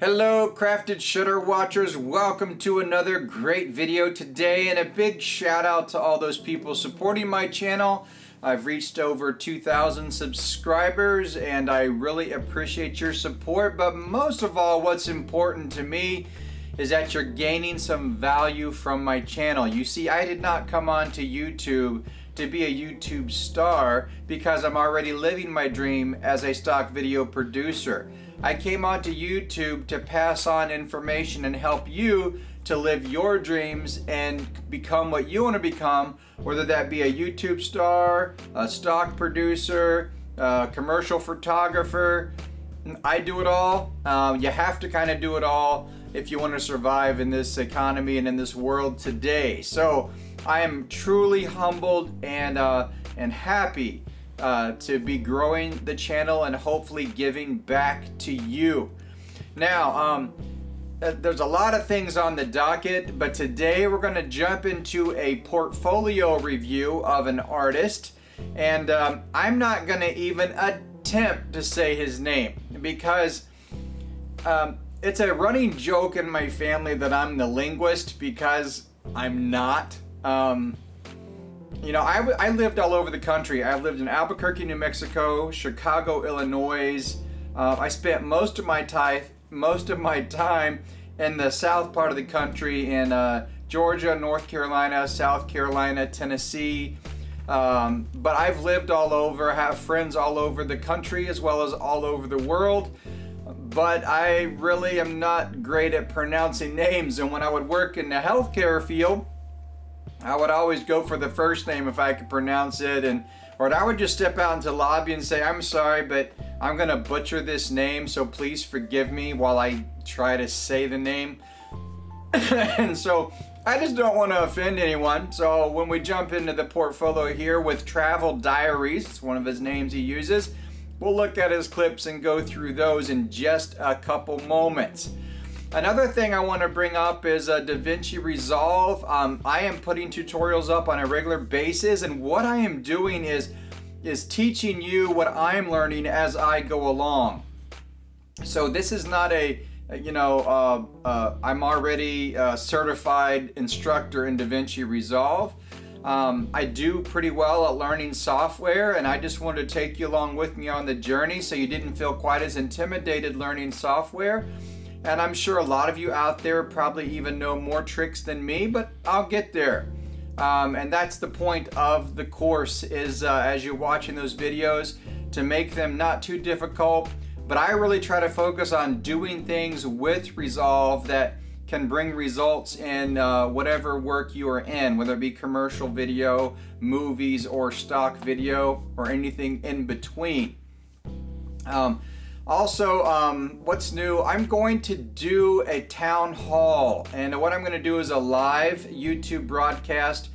Hello crafted shutter watchers, welcome to another great video today, and a big shout out to all those people supporting my channel. I've reached over 2,000 subscribers and I really appreciate your support, but most of all what's important to me is that you're gaining some value from my channel. You see, I did not come onto YouTube to be a YouTube star because I'm already living my dream as a stock video producer. I came onto YouTube to pass on information and help you to live your dreams and become what you want to become, whether that be a YouTube star, a stock producer, a commercial photographer. I do it all. You have to kind of do it all if you want to survive in this economy and in this world today. So I am truly humbled and happy to be growing the channel and hopefully giving back to you. Now, there's a lot of things on the docket, but today we're going to jump into a portfolio review of an artist, and I'm not going to even attempt to say his name because it's a running joke in my family that I'm the linguist, because I'm not. You know, I lived all over the country. I lived in Albuquerque, New Mexico, Chicago, Illinois. I spent most of my time in the south part of the country, in Georgia, North Carolina, South Carolina, Tennessee. But I've lived all over, have friends all over the country as well as all over the world. But I really am not great at pronouncing names, and when I would work in the healthcare field, I would always go for the first name if I could pronounce it, or I would just step out into the lobby and say, I'm sorry, but I'm gonna butcher this name, so please forgive me while I try to say the name. And so I just don't want to offend anyone. So when we jump into the portfolio here with Travel Diaries, it's one of his names he uses, we'll look at his clips and go through those in just a couple moments. Another thing I want to bring up is DaVinci Resolve. I am putting tutorials up on a regular basis, and what I am doing is teaching you what I'm learning as I go along. So this is not a, I'm already a certified instructor in DaVinci Resolve. I do pretty well at learning software, and I just wanted to take you along with me on the journey so you didn't feel quite as intimidated learning software. And I'm sure a lot of you out there probably even know more tricks than me, but I'll get there. And that's the point of the course, is as you're watching those videos, to make them not too difficult. But I really try to focus on doing things with Resolve that can bring results in whatever work you are in, whether it be commercial video, movies, or stock video, or anything in between. Also, what's new, I'm going to do a town hall, and what I'm going to do is a live YouTube broadcast.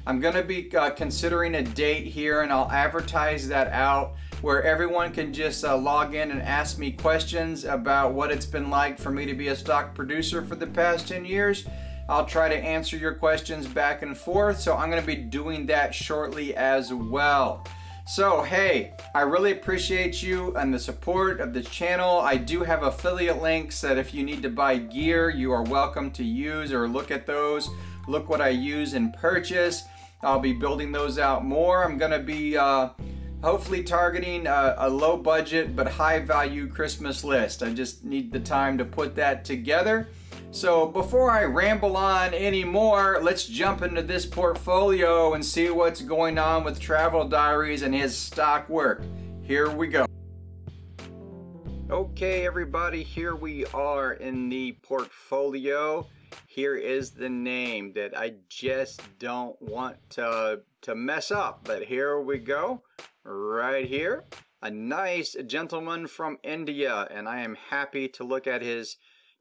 I'm going to be considering a date here, and I'll advertise that out where everyone can just log in and ask me questions about what it's been like for me to be a stock producer for the past 10 years. I'll try to answer your questions back and forth, so I'm going to be doing that shortly as well. So hey, I really appreciate you and the support of the channel. I do have affiliate links that if you need to buy gear, you are welcome to use or look at those. Look what I use and purchase. I'll be building those out more. I'm going to be hopefully targeting a low budget but high value Christmas list. I just need the time to put that together. So before I ramble on anymore, let's jump into this portfolio and see what's going on with Travel Diaries and his stock work. Here we go. Okay everybody, here we are in the portfolio. Here is the name that I just don't want to mess up, but here we go. Right here, a nice gentleman from India, and I am happy to look at his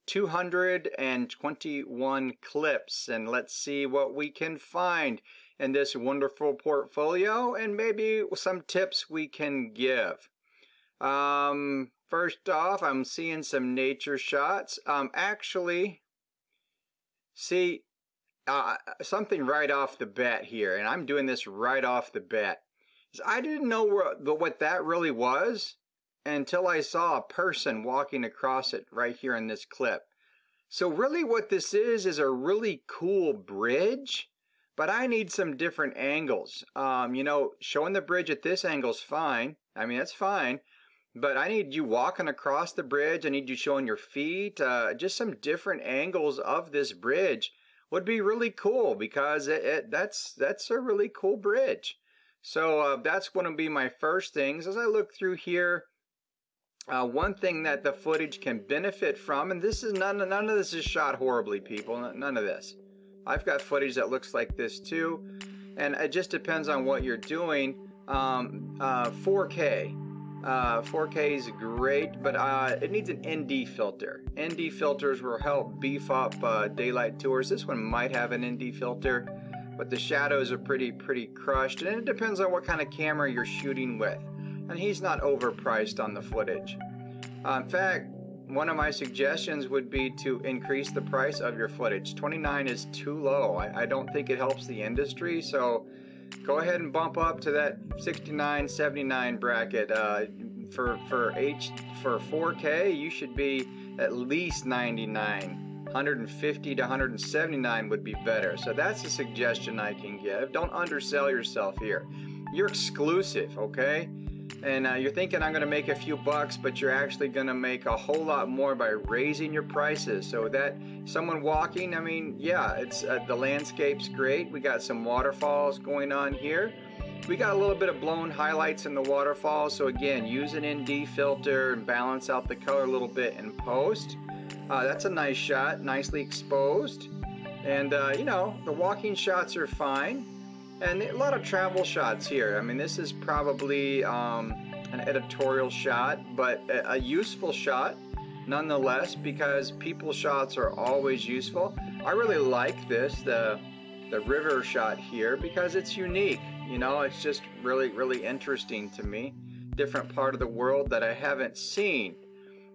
221 clips, and let's see what we can find in this wonderful portfolio and maybe some tips we can give. First off, I'm seeing some nature shots. Actually, see something right off the bat here, and I'm doing this right off the bat. I didn't know what that really was until I saw a person walking across it right here in this clip. So really what this is a really cool bridge, but I need some different angles. You know, showing the bridge at this angle is fine. I mean, that's fine. But I need you walking across the bridge. I need you showing your feet. Just some different angles of this bridge would be really cool, because that's a really cool bridge. So that's going to be my first things. As I look through here, one thing that the footage can benefit from, and this is none of this is shot horribly, people. None of this. I've got footage that looks like this too, and it just depends on what you're doing. 4K. 4K is great, but it needs an ND filter. ND filters will help beef up daylight tours. This one might have an ND filter, but the shadows are pretty crushed, and it depends on what kind of camera you're shooting with. And he's not overpriced on the footage. In fact, one of my suggestions would be to increase the price of your footage. $29 is too low. I don't think it helps the industry, so go ahead and bump up to that $69, $79 bracket. For 4K, you should be at least $99. $150 to $179 would be better. So that's a suggestion I can give. Don't undersell yourself here. You're exclusive, okay? And you're thinking I'm going to make a few bucks, but you're actually going to make a whole lot more by raising your prices. So that someone walking, I mean, yeah, it's the landscape's great. We got some waterfalls going on here. We got a little bit of blown highlights in the waterfalls. So again, use an ND filter and balance out the color a little bit in post. That's a nice shot, nicely exposed. And you know, the walking shots are fine. And a lot of travel shots here. I mean, this is probably an editorial shot, but a useful shot nonetheless, because people shots are always useful. I really like this, the river shot here, because it's unique. You know, it's just really interesting to me. Different part of the world that I haven't seen.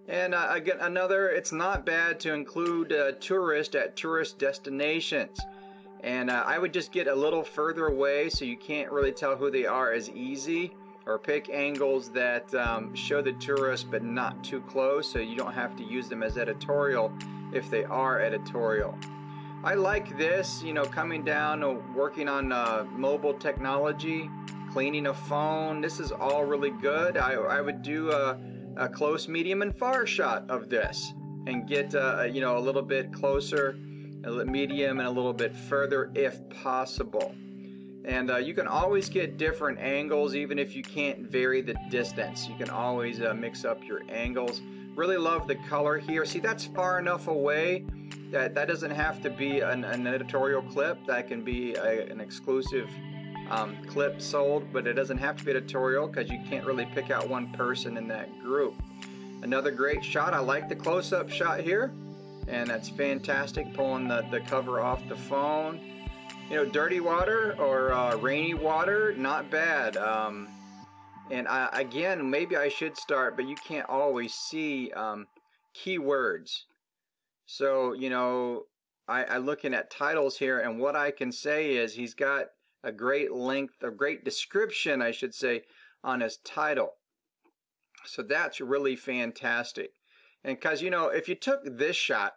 And again, it's not bad to include tourists at tourist destinations. And I would just get a little further away so you can't really tell who they are as easy, or pick angles that show the tourists but not too close, so you don't have to use them as editorial if they are editorial. I like this, you know, coming down, working on mobile technology, cleaning a phone. This is all really good. I would do a close, medium, and far shot of this and get you know, a little bit closer, a medium, and a little bit further if possible. And you can always get different angles even if you can't vary the distance. You can always mix up your angles. Really love the color here. See, that's far enough away that doesn't have to be an editorial clip. That can be an exclusive clip sold, but it doesn't have to be editorial because you can't really pick out one person in that group. Another great shot. I like the close-up shot here. And that's fantastic, pulling the cover off the phone. You know, dirty water or rainy water, not bad. And again, maybe I should start, but you can't always see keywords. So, you know, I'm looking at titles here, and what I can say is he's got a great length, a great description, I should say, on his title. So that's really fantastic. And because, you know, if you took this shot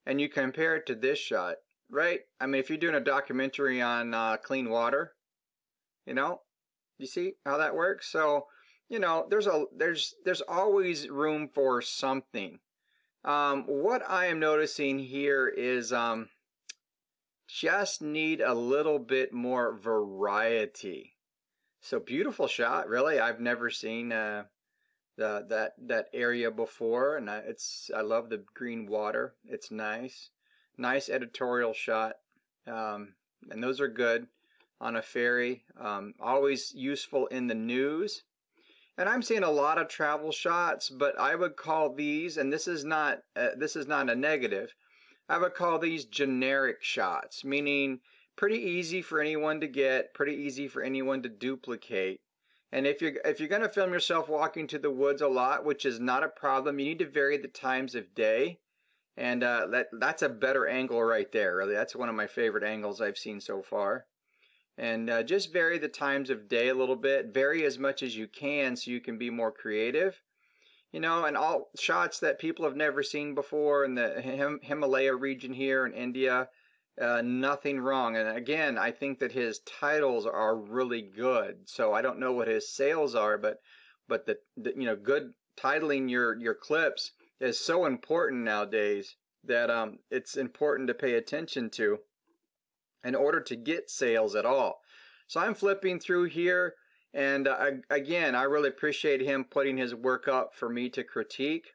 and you compare it to this shot, right? I mean, if you're doing a documentary on clean water, you know, you see how that works? So, you know, there's always room for something. What I am noticing here is just need a little bit more variety. So beautiful shot, really. I've never seen that area before, and I love the green water. It's nice editorial shot, and those are good on a ferry. Always useful in the news. And I'm seeing a lot of travel shots, but I would call these, and this is not a negative, I would call these generic shots, meaning pretty easy for anyone to get, pretty easy for anyone to duplicate. And if you're going to film yourself walking to the woods a lot, which is not a problem, you need to vary the times of day. And that's a better angle right there, really. That's one of my favorite angles I've seen so far. And just vary the times of day a little bit. Vary as much as you can so you can be more creative. you know, and all shots that people have never seen before in the Himalaya region here in India. Nothing wrong. And again, I think that his titles are really good. So I don't know what his sales are, but the you know, good titling your clips is so important nowadays that it's important to pay attention to in order to get sales at all. So I'm flipping through here, and again, I really appreciate him putting his work up for me to critique.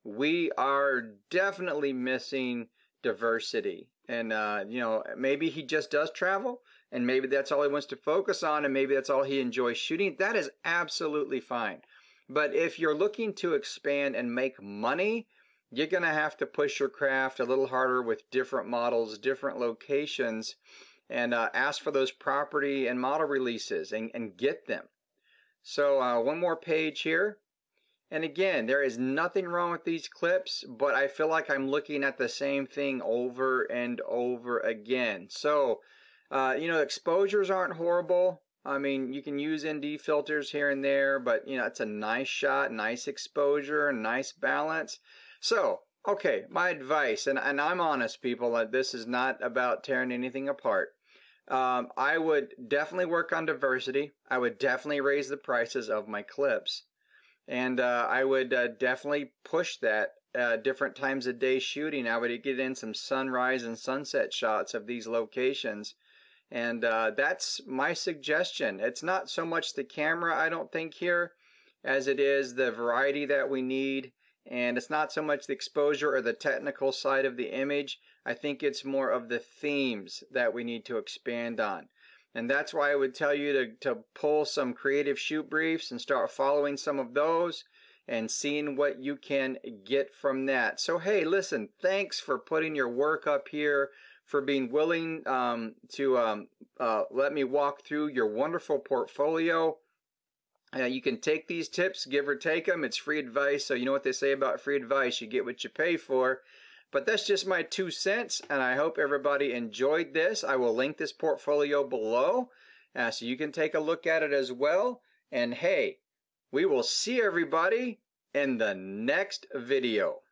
We are definitely missing diversity, and you know, maybe he just does travel, and maybe that's all he wants to focus on, and maybe that's all he enjoys shooting. That is absolutely fine. But if you're looking to expand and make money, you're going to have to push your craft a little harder with different models, different locations, and ask for those property and model releases and get them. So one more page here. And again, there is nothing wrong with these clips, but I feel like I'm looking at the same thing over and over again. So, you know, exposures aren't horrible. I mean, you can use ND filters here and there, but, you know, it's a nice shot, nice exposure, nice balance. So, okay, my advice, and I'm honest, people, this is not about tearing anything apart. I would definitely work on diversity. I would definitely raise the prices of my clips. And I would definitely push that different times of day shooting. I would get in some sunrise and sunset shots of these locations. And that's my suggestion. It's not so much the camera, I don't think, here, as it is the variety that we need. And it's not so much the exposure or the technical side of the image. I think it's more of the themes that we need to expand on. And that's why I would tell you to pull some creative shoot briefs and start following some of those and seeing what you can get from that. So, hey, listen, thanks for putting your work up here, for being willing to let me walk through your wonderful portfolio. You can take these tips, give or take them. It's free advice, so you know what they say about free advice. You get what you pay for. But that's just my 2 cents, and I hope everybody enjoyed this. I will link this portfolio below, so you can take a look at it as well. And hey, we will see everybody in the next video.